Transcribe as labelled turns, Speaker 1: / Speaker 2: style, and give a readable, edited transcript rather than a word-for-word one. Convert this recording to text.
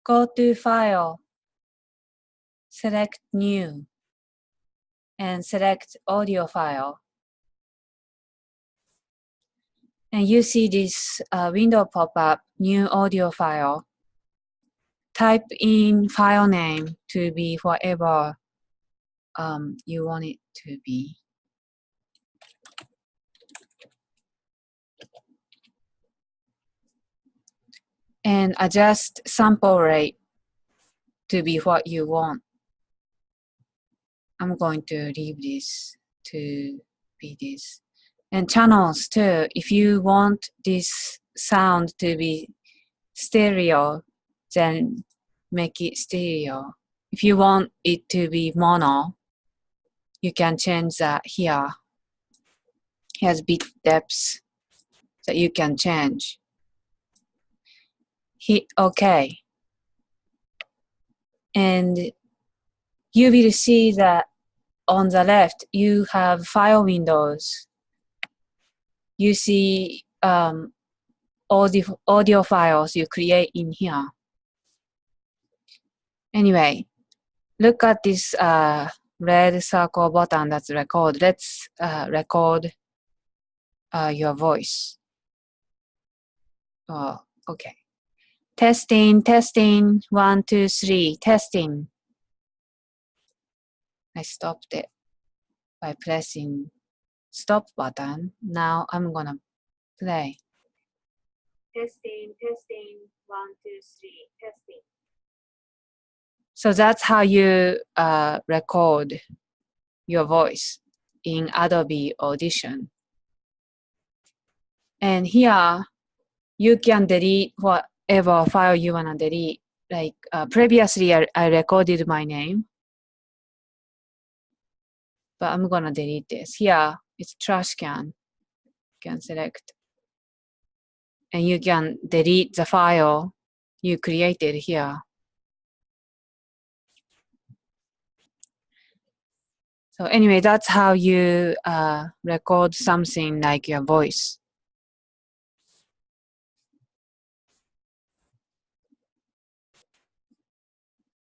Speaker 1: go to File, select New, and select Audio File. And you see this window pop up, New Audio File. Type in file name to be whatever you want it to be. And adjust sample rate to be what you want. I'm going to leave this to be this. And channels too. If you want this sound to be stereo, then make it stereo. If you want it to be mono, you can change that here. Here's bit depth that you can change. Hit OK. And you will see that on the left, you have file windows. You see audio files you create in here. Anyway, look at this red circle button that's record. Let's record your voice. Oh, okay. Testing, testing, 1, 2, 3, testing. I stopped it by pressing stop button. Now I'm gonna play. Testing, testing, 1, 2, 3, testing. So that's how you record your voice in Adobe Audition. And here, you can delete whatever file you wanna delete. Like previously, I recorded my name, but I'm gonna delete this. Here, it's trash can. You can select. And you can delete the file you created here. So anyway, that's how you record something like your voice.